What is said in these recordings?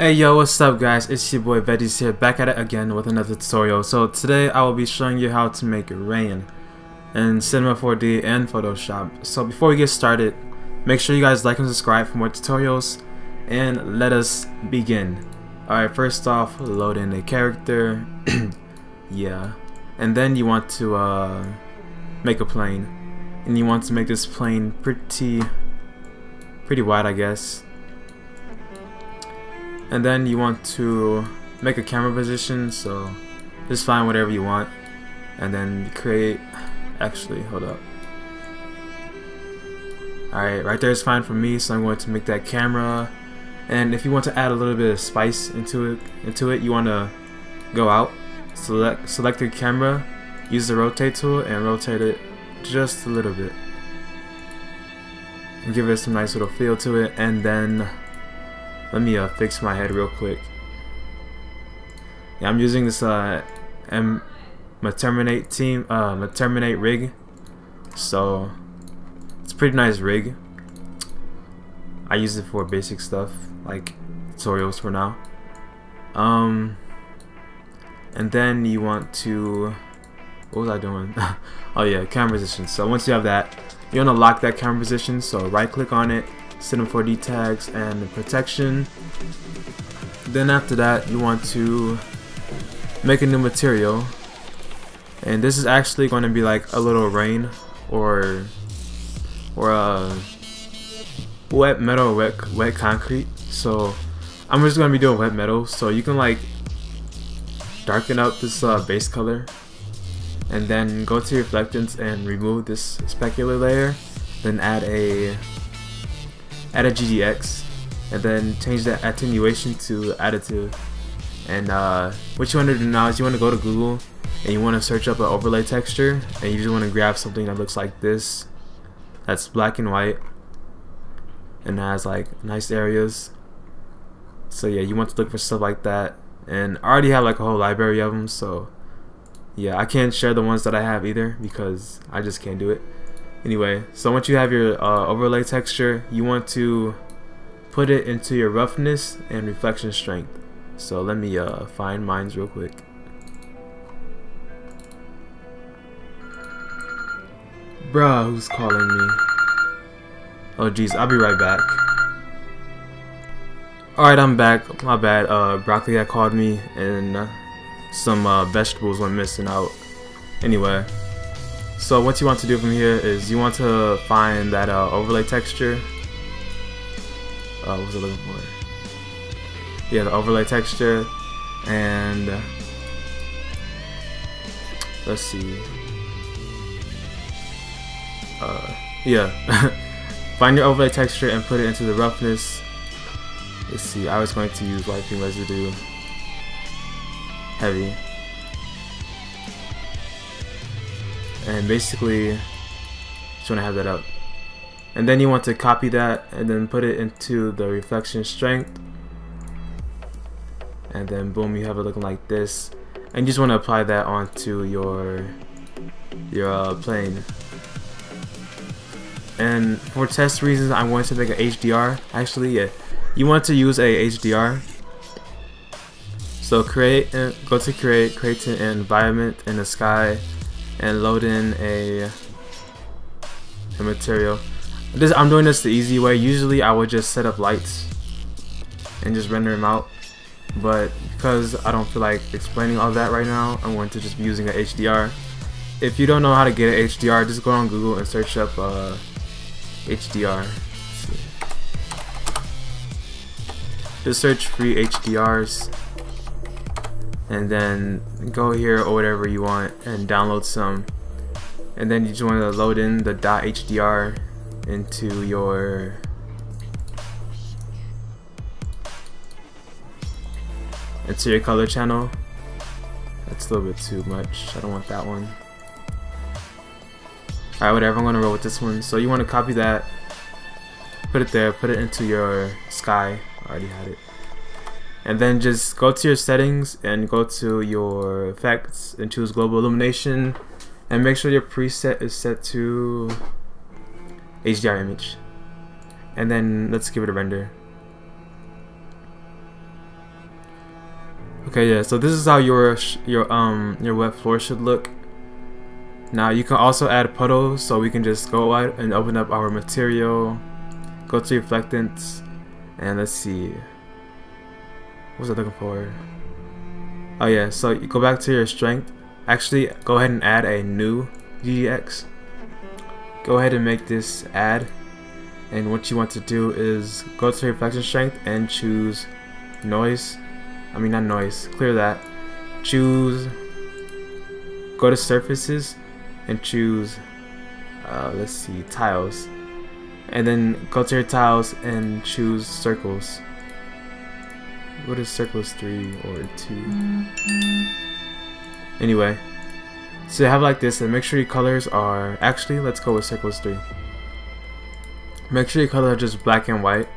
Hey yo, what's up guys, it's your boy Veggies here, back at it again with another tutorial. So today I will be showing you how to make rain in Cinema 4D and Photoshop. So before we get started, make sure you guys like and subscribe for more tutorials, and let us begin. Alright, first off, load in a character. Yeah, and then you want to make a plane, and you want to make this plane pretty wide, I guess. And then you want to make a camera position, so just find whatever you want and then create, actually hold up, alright, right there is fine for me, so I'm going to make that camera. And if you want to add a little bit of spice into it, you want to go out, select your camera, use the rotate tool and rotate it just a little bit and give it some nice little feel to it. And then let me fix my head real quick. Yeah, I'm using this Terminate rig, so it's a pretty nice rig. I use it for basic stuff like tutorials for now. And then you want to, what was I doing? Oh yeah, camera position. So once you have that, you want to lock that camera position, so right click on it, Cinema 4D tags and protection. Then after that you want to make a new material, and this is actually going to be like a little rain or wet metal or wet concrete. So I'm just going to be doing wet metal, so you can like darken up this base color and then go to reflectance and remove this specular layer, then add a GFX, and then change the attenuation to additive. And what you want to do now is you want to go to Google and you want to search up an overlay texture, and you just want to grab something that looks like this, that's black and white and has like nice areas. So yeah, you want to look for stuff like that, and I already have like a whole library of them, so yeah, I can't share the ones that I have either because I just can't do it. Anyway, so once you have your overlay texture, you want to put it into your roughness and reflection strength. So let me find mine real quick. Bruh, who's calling me? Oh jeez, I'll be right back. Alright, I'm back. My bad. Broccoli had called me and some vegetables went missing out. Anyway, so what you want to do from here is you want to find that overlay texture. What was I looking for? Yeah, the overlay texture, and let's see. Yeah, find your overlay texture and put it into the roughness. Let's see. I was going to use wiping residue heavy. And basically just want to have that up, and then you want to copy that and then put it into the reflection strength, and then boom, you have it looking like this. And you just want to apply that onto your plane. And for test reasons, I'm going to make an HDR. Actually, yeah, you want to use a HDR. So go to create an environment in the sky, and load in a material. I'm doing this the easy way. Usually I would just set up lights and just render them out, but because I don't feel like explaining all that right now, I'm going to just be using an HDR. If you don't know how to get an HDR, just go on Google and search up HDR. Just search free HDRs, and then go here or whatever you want and download some, and then you just want to load in the .hdr into your color channel. That's a little bit too much, I don't want that one. Alright, whatever, I'm gonna roll with this one. So you want to copy that, put it there, put it into your sky. I already had it. And then just go to your settings and go to your effects and choose global illumination, and make sure your preset is set to HDR image. And then let's give it a render. Okay, yeah. So this is how your wet floor should look. Now you can also add puddles, so we can just go out and open up our material, go to reflectance, and let's see. What was I looking for? Oh yeah, so you go back to your strength. Actually, go ahead and add a new GFX. Go ahead and make this add, and what you want to do is go to reflection strength and choose noise. I mean not noise, clear that. Choose, go to surfaces and choose let's see, tiles, and then go to your tiles and choose circles. What is circles, 3 or 2? Anyway, so you have like this, and make sure your colors are, actually let's go with circles 3. Make sure your colors are just black and white.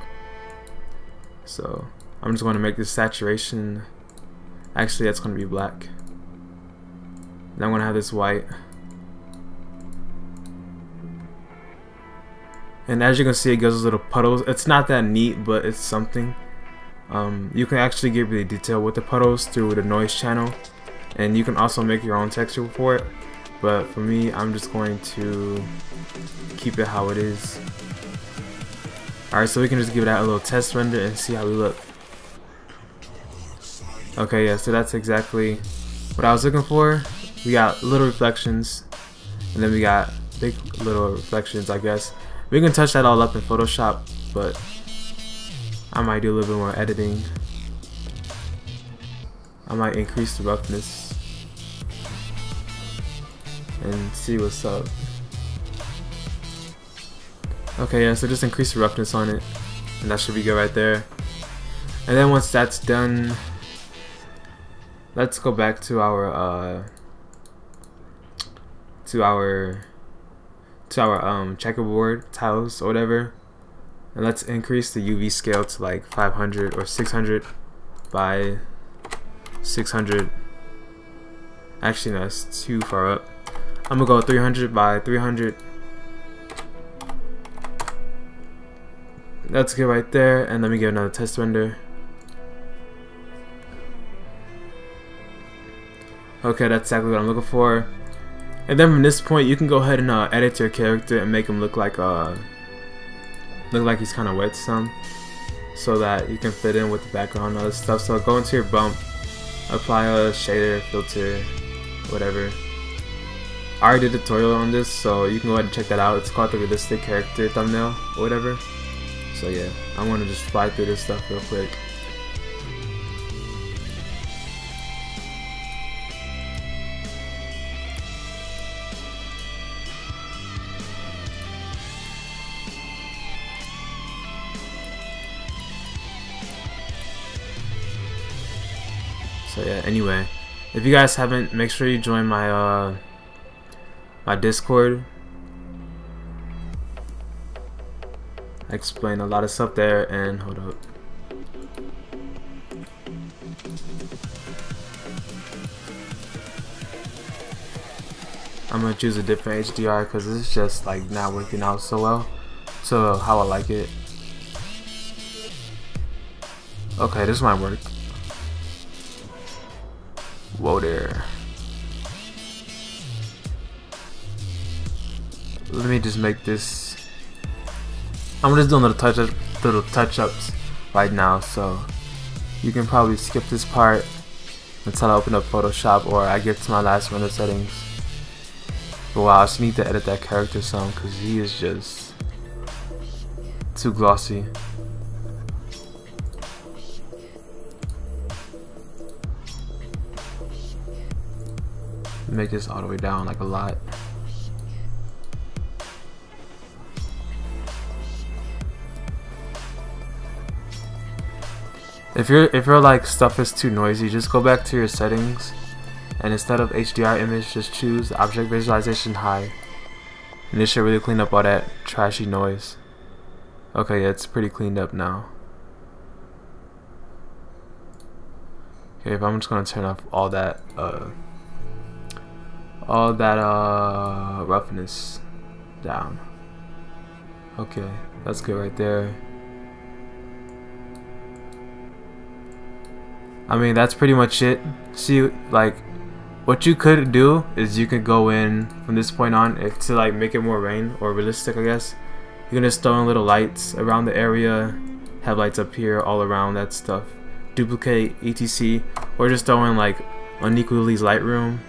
So I'm just going to make this saturation, actually that's going to be black. Then I'm going to have this white. And as you can see, it gives us little puddles. It's not that neat, but it's something. You can actually get really detailed with the puddles through the noise channel, and you can also make your own texture for it. But for me, I'm just going to keep it how it is. Alright, so we can just give that a little test render and see how we look. Okay, yeah, so that's exactly what I was looking for. We got little reflections, and then we got big little reflections, I guess. We can touch that all up in Photoshop, but I might do a little bit more editing. I might increase the roughness and see what's up. Okay, yeah, so just increase the roughness on it, and that should be good right there. And then once that's done, let's go back to our checkerboard tiles or whatever, and let's increase the UV scale to like 500 or 600 by 600. Actually no, that's too far up. I'm gonna go 300 by 300. That's good right there, and let me give another test render. Okay, that's exactly what I'm looking for. And then from this point, you can go ahead and edit your character and make him look like he's kind of wet some, so that you can fit in with the background and other stuff. So go into your bump, apply a shader, filter, whatever. I already did a tutorial on this, so you can go ahead and check that out. It's called the realistic character thumbnail or whatever. So yeah, I'm gonna just fly through this stuff real quick. So yeah, anyway, if you guys haven't, make sure you join my my Discord. I explain a lot of stuff there, and hold up. I'm gonna choose a different HDR because it's just like not working out so well, so how I like it. Okay, this might work. Whoa there. Let me just make this. I'm just doing little touch-ups right now, so you can probably skip this part until I open up Photoshop or I get to my last render settings. But wow, I just need to edit that character some because he is just too glossy. Make this all the way down like a lot. If you're like stuff is too noisy, just go back to your settings, and instead of HDR image, just choose object visualization high, and this should really clean up all that trashy noise. Okay, yeah, it's pretty cleaned up now. Okay, if I'm just gonna turn off all that roughness down. Okay, that's good right there. I mean, that's pretty much it. See, like, what you could do is you could go in from this point on, if to like make it more rain or realistic, I guess. You can just throw in little lights around the area, have lights up here, all around that stuff. Duplicate, etc. Or just throw in like Unequally's Lightroom.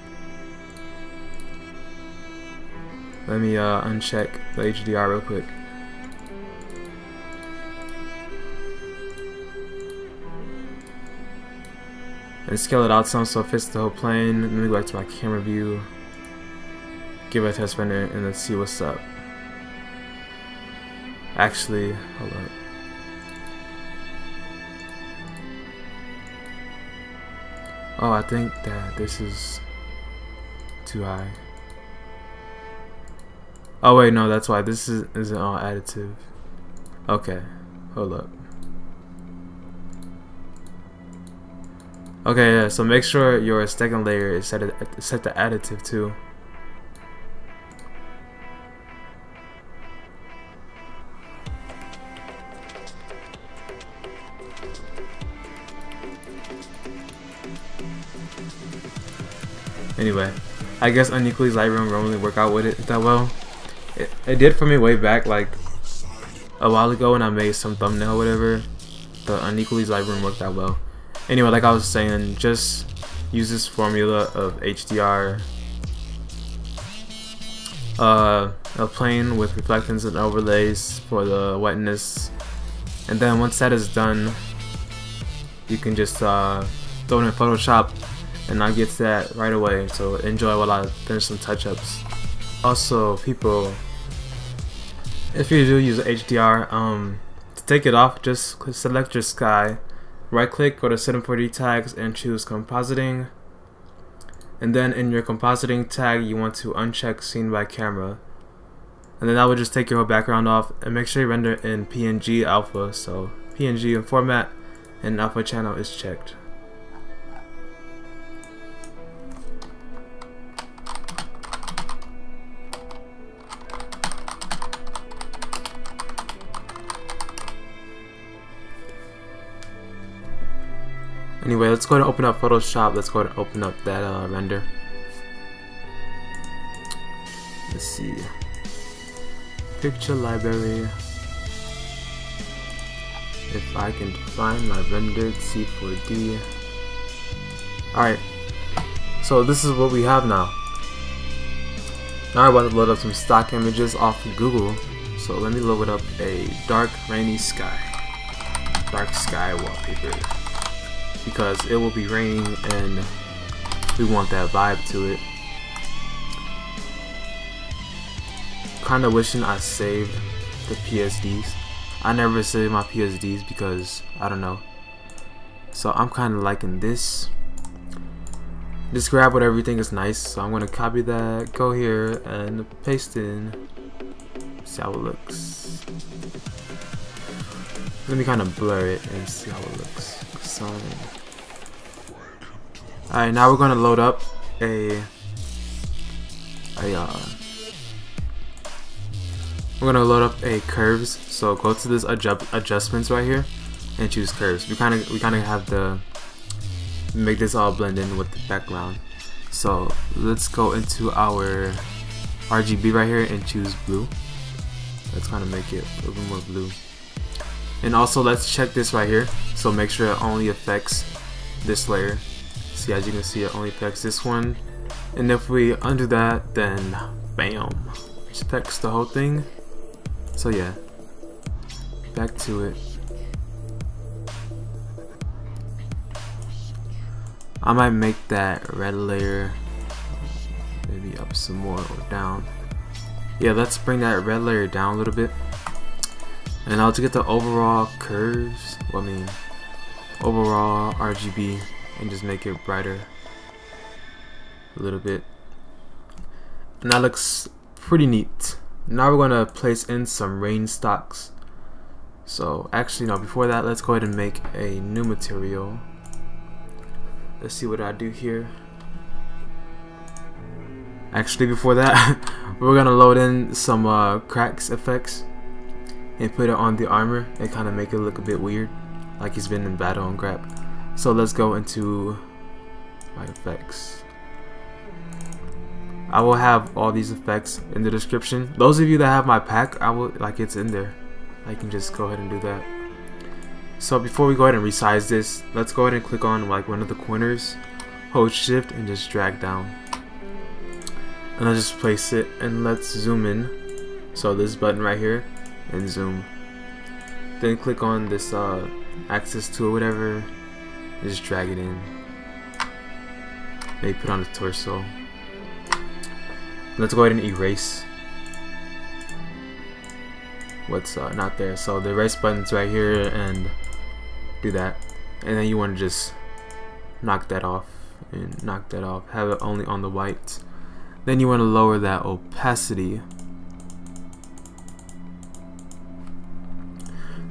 Let me uncheck the HDR real quick. And scale it out some so it fits the whole plane. Let me go back to my camera view. Give it a test render and let's see what's up. Actually, hold up. Oh, I think that this is too high. Oh wait, no, that's why this isn't all additive. Okay, hold up. Okay, yeah, so make sure your second layer is set to additive too. Anyway, I guess Unequally's Lightroom won't really work out with it that well. It did for me way back, like a while ago when I made some thumbnail or whatever. The Unequally's Lightroom worked out well. Anyway, like I was saying, just use this formula of HDR, a plane with reflectance and overlays for the wetness, and then once that is done, you can just throw it in Photoshop, and I'll get to that right away. So enjoy while I finish some touch-ups. Also, people, if you do use HDR, to take it off, just select your sky. Right click, go to Setting for tags and choose compositing, and then in your compositing tag you want to uncheck scene by camera, and then that will just take your whole background off. And make sure you render in PNG alpha, so PNG in format and alpha channel is checked. Anyway, let's go and open up Photoshop. Let's go and open up that render. Let's see. Picture library. If I can find my rendered C4D. Alright. So this is what we have now. Now I'm about to load up some stock images off of Google. So let me load up a dark rainy sky. Dark sky wallpaper. Because it will be raining and we want that vibe to it. Kinda wishing I saved the PSDs. I never save my PSDs because I don't know. So I'm kinda liking this. Just grab what everything is nice. So I'm gonna copy that, go here and paste it in. See how it looks. Let me kinda blur it and see how it looks. Alright, now we're gonna load up we're gonna load up a curves. So go to this adjustments right here and choose curves. We kinda have to make this all blend in with the background. So let's go into our RGB right here and choose blue. Let's kinda make it a little bit more blue. And also let's check this right here. So make sure it only affects this layer. See, as you can see, it only affects this one. And if we undo that, then bam, it affects the whole thing. So yeah, back to it. I might make that red layer maybe up some more or down. Yeah, let's bring that red layer down a little bit. And now to get the overall curves, well, I mean overall RGB, and just make it brighter a little bit. And that looks pretty neat. Now we're gonna place in some rain stocks. So actually no, before that, let's go ahead and make a new material. Let's see what I do here. Actually, before that, we're gonna load in some cracks effects and put it on the armor and kind of make it look a bit weird, like he's been in battle and crap. So let's go into my effects. I will have all these effects in the description. Those of you that have my pack, I will it's in there. I can just go ahead and do that. So before we go ahead and resize this, let's go ahead and click on one of the corners, hold shift and just drag down. And I'll just place it and let's zoom in. So this button right here and zoom. Then click on this axis tool, whatever, just drag it in. Maybe put on the torso. Let's go ahead and erase what's not there. So the erase button's right here, and do that. And then you want to just knock that off and knock that off. Have it only on the white. Then you want to lower that opacity.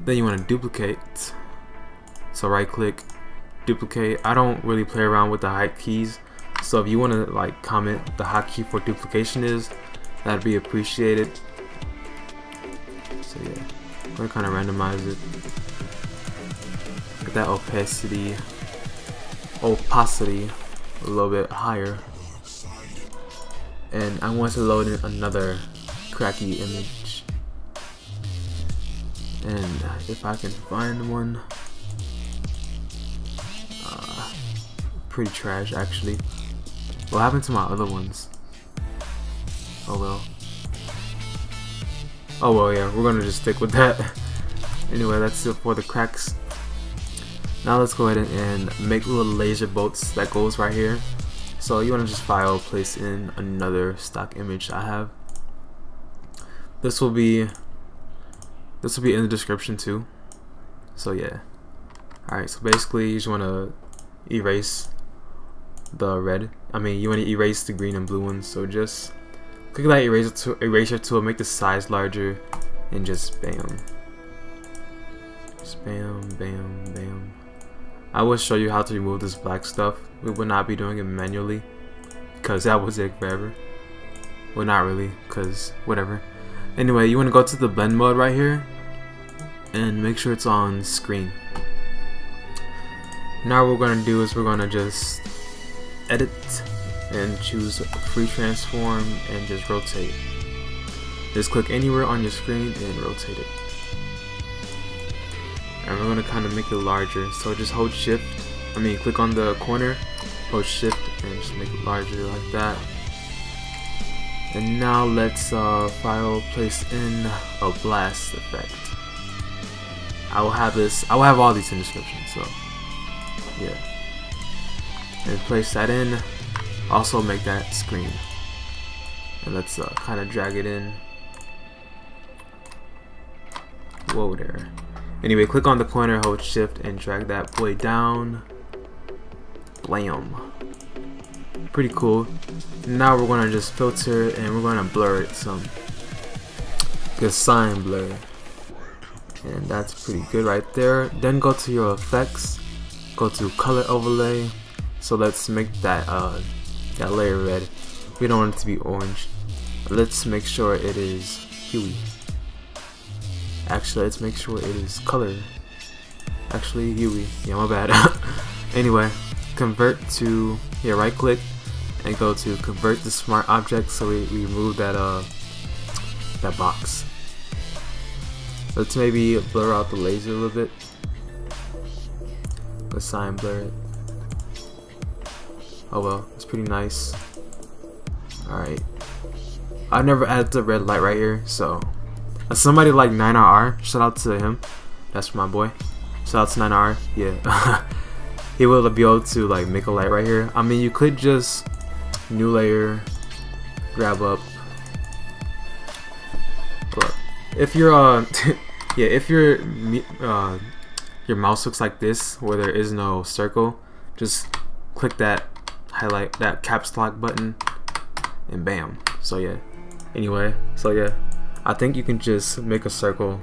Then you want to duplicate. So right click, duplicate. I don't really play around with the height keys. So if you want to comment the hotkey for duplication is, that'd be appreciated. So yeah, I'm gonna kind of randomize it. Get that opacity a little bit higher. And I want to load in another cracky image. And if I can find one, pretty trash actually. What happened to my other ones? Oh well. Oh well, yeah, we're gonna just stick with that. Anyway, that's it for the cracks. Now let's go ahead and make little laser bolts that goes right here. So you wanna just file, place in another stock image I have. This will be in the description too. So yeah. Alright, so basically you just wanna erase the red. You want to erase the green and blue ones, so just click that eraser tool, make the size larger, and just bam. Just bam, bam, bam. I will show you how to remove this black stuff. We will not be doing it manually, because that would take forever. Well, not really, because whatever. Anyway, you want to go to the blend mode right here, and make sure it's on screen. Now what we're going to do is we're going to just edit and choose free transform and just rotate. Just click anywhere on your screen and rotate it. And we're going to kind of make it larger, so just hold shift, click on the corner, hold shift and just make it larger like that. And now let's file, place in a blast effect. I will have all these in the description, so yeah. And place that in. Also make that screen. And let's kind of drag it in. Whoa there. Anyway, click on the corner, hold shift, and drag that boy down. Blam. Pretty cool. Now we're gonna just filter and we're gonna blur it some. Good sign blur. And that's pretty good right there. Then go to your effects. Go to color overlay. So let's make that that layer red. We don't want it to be orange. Let's make sure it is huey. Actually, let's make sure it is color. Actually, huey. Yeah, my bad. Anyway, convert to right click and go to convert to smart object. So we remove that that box. Let's maybe blur out the laser a little bit. Let's sign blur it. Oh well, it's pretty nice. Alright. I never added the red light right here, so somebody like 9RR, shout out to him. That's my boy. Shout out to 9RR. Yeah. He will be able to make a light right here. You could just new layer, grab up. But if you're yeah, if your mouse looks like this where there is no circle, just click that highlight, that caps lock button, and bam. So yeah. Anyway, so yeah, I think you can just make a circle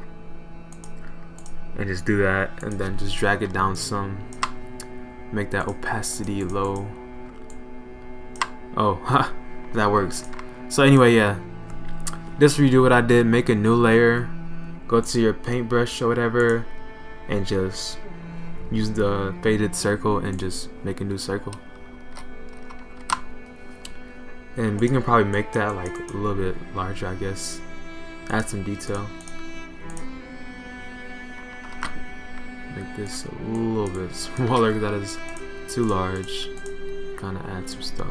and just do that, and then just drag it down some, make that opacity low. Oh, ha, that works. So anyway, yeah, just redo what I did, make a new layer, go to your paintbrush or whatever, and just use the faded circle and just make a new circle. And we can probably make that like a little bit larger, I guess. Add some detail. Make this a little bit smaller because that is too large. Kind of add some stuff.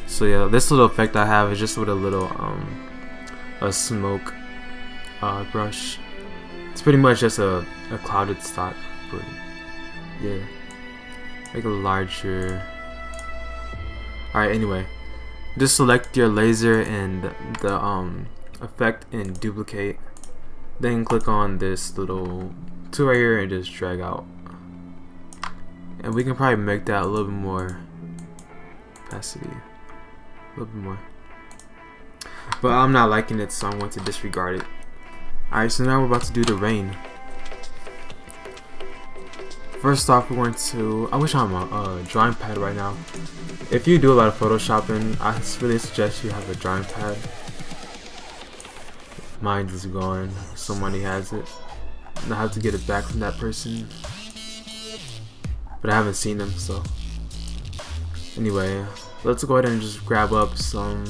So yeah, this little effect I have is just with a little a smoke brush. It's pretty much just a clouded stock, but yeah, make it larger. Alright, anyway, just select your laser and the effect and duplicate, then click on this little tool right here and just drag out, and we can probably make that a little bit more opacity, a little bit more, but I'm not liking it, so I'm going to disregard it. Alright, so now we're about to do the rain. First off, we're going to, I wish I'm a drawing pad right now. If you do a lot of photoshopping, I really suggest you have a drawing pad. Mine is gone, somebody has it, and I have to get it back from that person, but I haven't seen them. So anyway, let's go ahead and just grab up some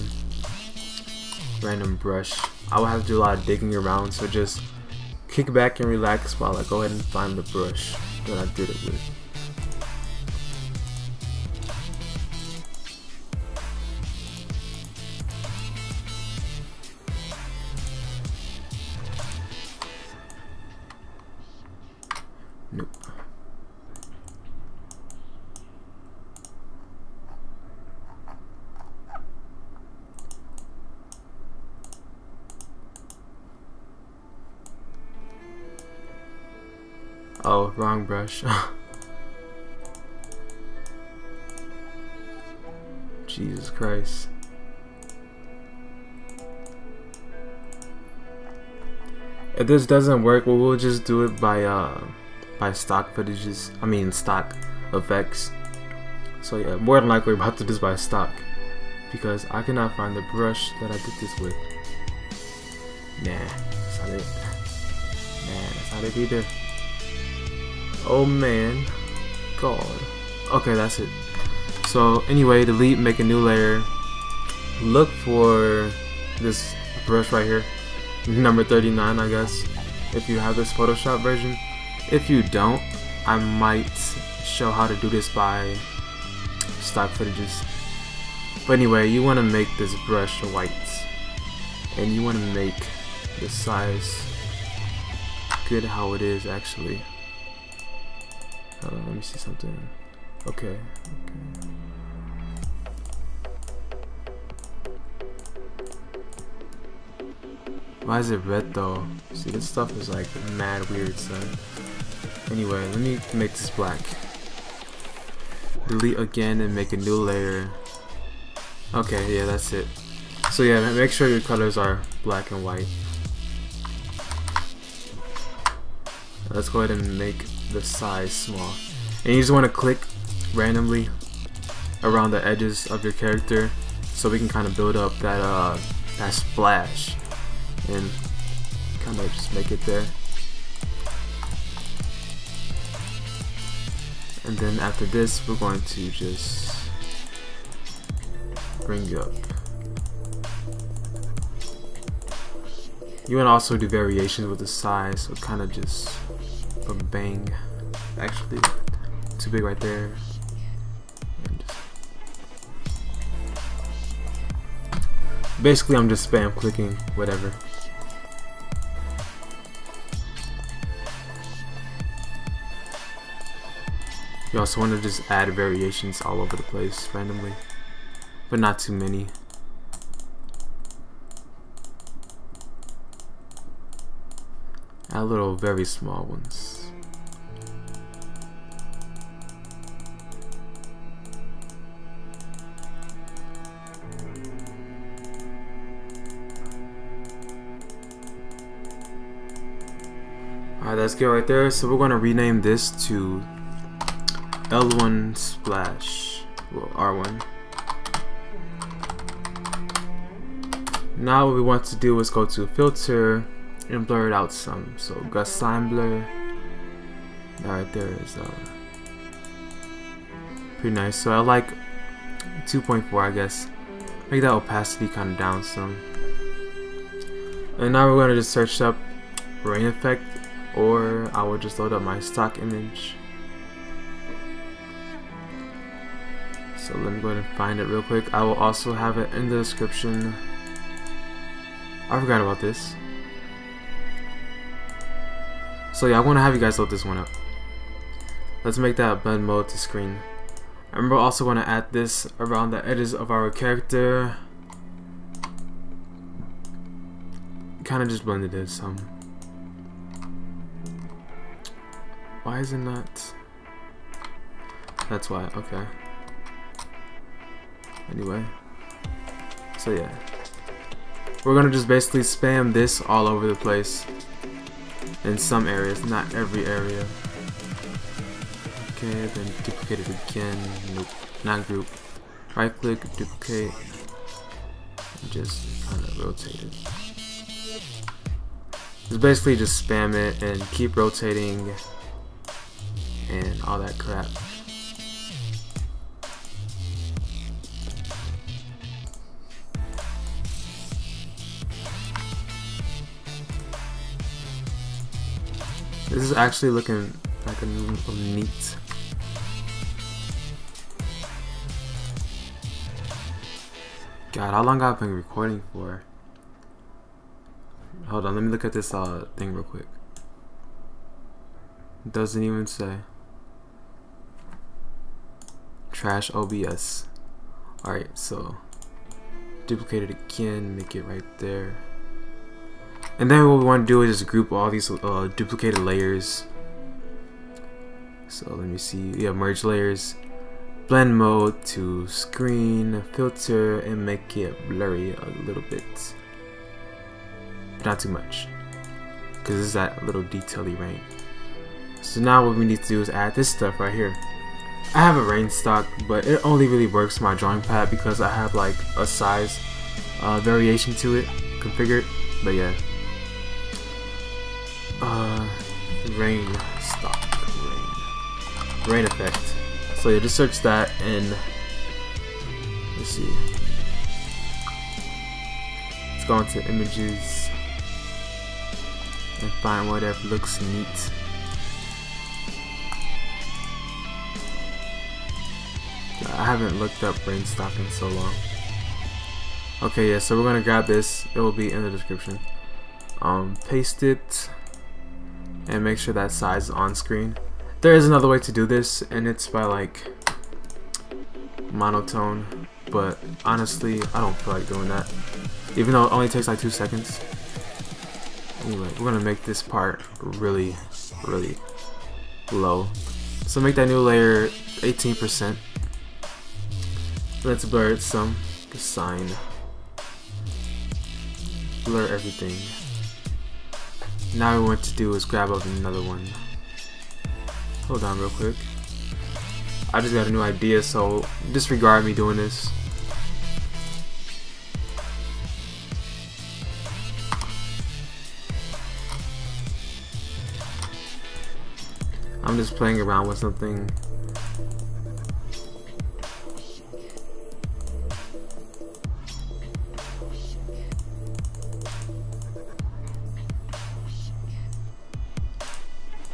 random brush. I will have to do a lot of digging around, so just kick back and relax while I go ahead and find the brush that I did it with. Nope. Oh, wrong brush. Jesus Christ. If this doesn't work, well, we'll just do it by stock footages. I mean stock effects. So yeah, more than likely we're about to do this by stock, because I cannot find the brush that I did this with. Nah, that's not it. Nah, that's not it either. Oh man, God. Okay, that's it. So anyway, delete, make a new layer. Look for this brush right here, number 39, I guess, if you have this Photoshop version. If you don't, I might show how to do this by stock footages. But anyway, you want to make this brush white, and you want to make the size good how it is actually. Let me see something. Okay. Why is it red though? See, this stuff is like mad weird, son. Anyway, let me make this black. Delete again and make a new layer. Okay, yeah, that's it. So yeah, make sure your colors are black and white. Let's go ahead and make the size small, and you just want to click randomly around the edges of your character so we can kind of build up that that splash and kind of just make it there. And then after this, we're going to just bring it up. You want to also do variations with the size, so kind of just a bang. Actually, too big right there. Basically, I'm just spam clicking whatever. You also want to just add variations all over the place randomly, but not too many. Add little very small ones. Alright, that's good right there. So we're going to rename this to L1 Splash, well, R1. Now what we want to do is go to Filter and blur it out some. So gust line blur, that right there is pretty nice. So I like 2.4, I guess. Make that opacity kind of down some. And now we're gonna just search up rain effect, or I will just load up my stock image. So let me go ahead and find it real quick. I will also have it in the description. I forgot about this. So yeah, I want to have you guys load this one up. Let's make that blend mode to screen. And we're also going to add this around the edges of our character. Kind of just blended it some. Why is it not? That's why, okay. Anyway, so yeah, we're gonna just basically spam this all over the place in some areas, not every area. Okay, then duplicate it again. Nope, not group. Right click, duplicate, and just kind of rotate it. Just basically just spam it and keep rotating and all that crap. This is actually looking like a neat. God, how long have I been recording for? Hold on, let me look at this thing real quick. It doesn't even say. Trash OBS. Alright, so duplicate it again, make it right there. And then what we want to do is just group all these duplicated layers. So let me see. Yeah, merge layers, blend mode to screen, filter, and make it blurry a little bit, but not too much, because this is that little detail-y rain. So now what we need to do is add this stuff right here. I have a rain stock, but it only really works my drawing pad because I have like a size variation to it configured. But yeah. Rain stock, rain effect. So yeah, just search that and let's see. Let's go into images and find whatever looks neat. I haven't looked up rain stock in so long. Okay, yeah, so we're gonna grab this. It will be in the description. Paste it and make sure that size is on screen. There is another way to do this, and it's by like monotone, but honestly I don't feel like doing that, even though it only takes like 2 seconds. Anyway, we're gonna make this part really low. So make that new layer 18%. Let's blur it some. The sign. Blur everything. Now what we want to do is grab up another one. Hold on real quick. I just got a new idea, so disregard me doing this. I'm just playing around with something.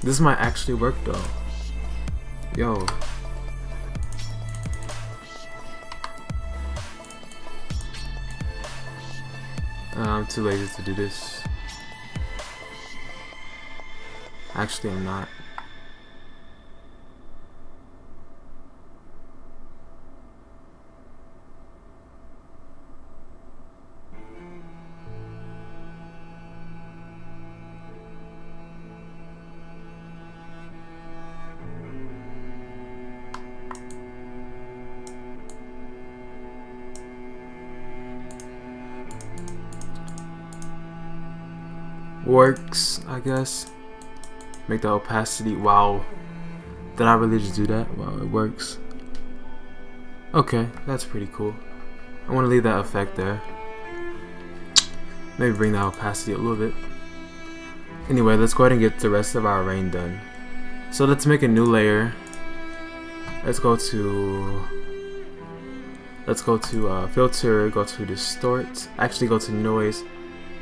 This might actually work though. Yo. I'm too lazy to do this. Actually, I'm not. Works, I guess. Make the opacity. Wow, did I really just do that? Wow, it works. Okay, that's pretty cool. I want to leave that effect there. Maybe bring that opacity a little bit. Anyway, let's go ahead and get the rest of our rain done. So let's make a new layer. Let's go to filter, go to distort, actually go to noise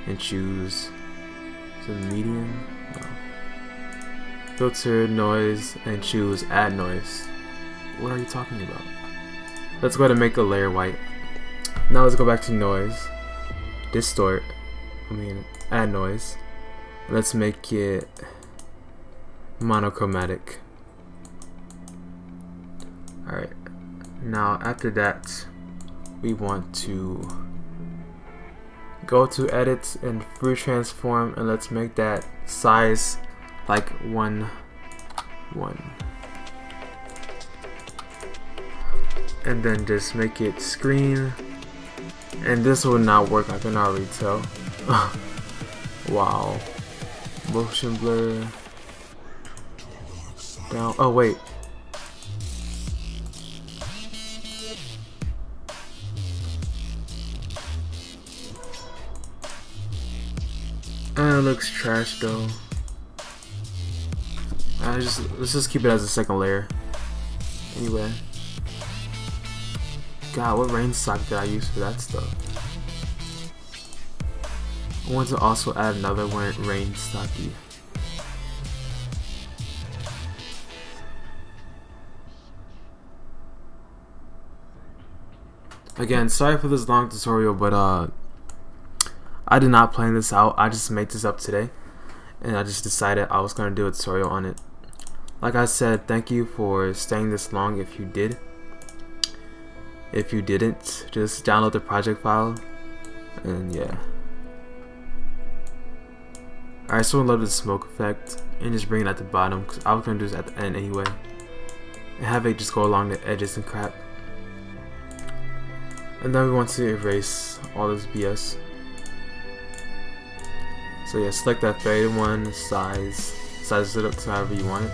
and choose some medium. No. Filter, noise, and choose add noise. What are you talking about? Let's go ahead and make a layer white. Now let's go back to noise, distort, add noise. Let's make it monochromatic. Alright, now after that we want to go to edit and free transform, and let's make that size like 1, 1. And then just make it screen, and this will not work, I can already tell. Wow. Motion blur down. Oh wait, it looks trash though. Let's just keep it as a second layer. Anyway, God, what rain stock did I use for that stuff? I want to also add another one, rain stocky. Again, sorry for this long tutorial, but I did not plan this out. I just made this up today, and I just decided I was going to do a tutorial on it. Like I said, thank you for staying this long if you did. If you didn't, just download the project file, and yeah. Alright, so we'll load the smoke effect and just bring it at the bottom, because I was going to do this at the end anyway. And have it just go along the edges and crap. And then we want to erase all this BS. So yeah, select that faded one, size it up to however you want it.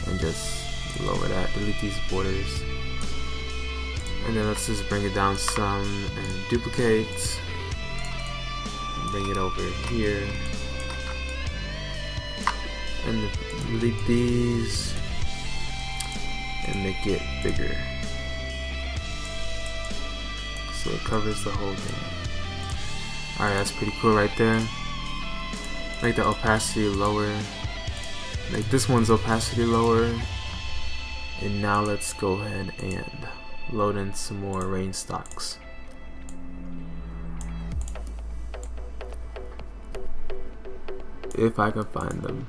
And just lower that, delete these borders. And then let's just bring it down some and duplicate. And bring it over here. And delete these and make it bigger so it covers the whole thing. Alright, that's pretty cool right there. Make the opacity lower, make this one's opacity lower, and now let's go ahead and load in some more rain stocks. If I can find them.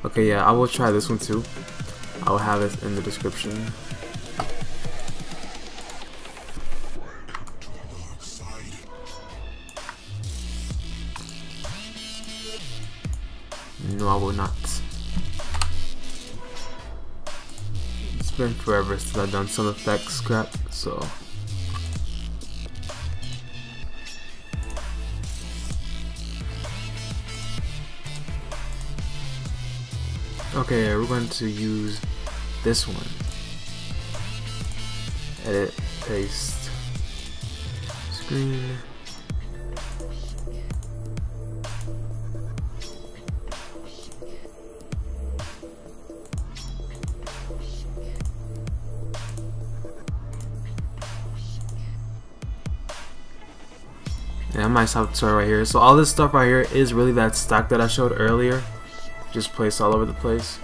Okay, yeah, I will try this one too. I will have it in the description. No, I will not. It's been forever since I've done some effects crap, so. Okay, we're going to use this one. Edit, paste, screen. Yeah, I might stop the tutorial right here. So all this stuff right here is really that stock that I showed earlier, just placed all over the place.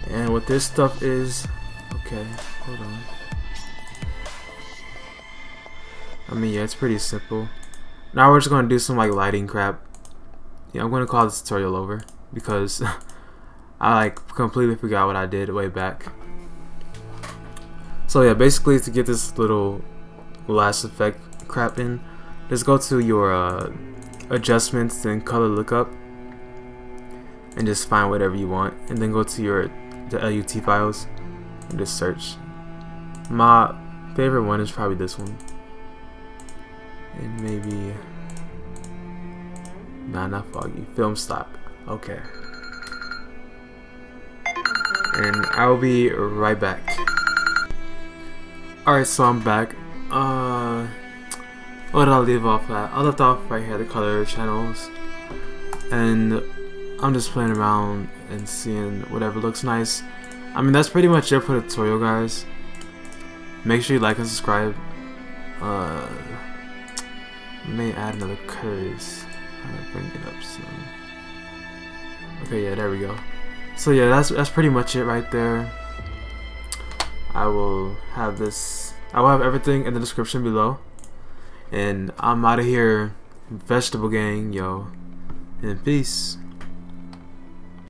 And what this stuff is, okay, hold on. I mean, yeah, it's pretty simple. Now we're just gonna do some like lighting crap. Yeah, I'm gonna call this tutorial over because I like completely forgot what I did way back. So yeah, basically to get this little glass effect crap in, just go to your adjustments and color lookup and just find whatever you want, and then go to the LUT files and just search. My favorite one is probably this one, and maybe not foggy, film stock. Okay, and I'll be right back. Alright, so I'm back. What did I leave off at? I left off right here, the color channels. and I'm just playing around and seeing whatever looks nice. I mean, that's pretty much it for the tutorial, guys. Make sure you like and subscribe. May add another curse. I'm gonna bring it up some. Okay, yeah, there we go. So yeah, that's pretty much it right there. I will have everything in the description below. And I'm out of here, vegetable gang, yo, and peace.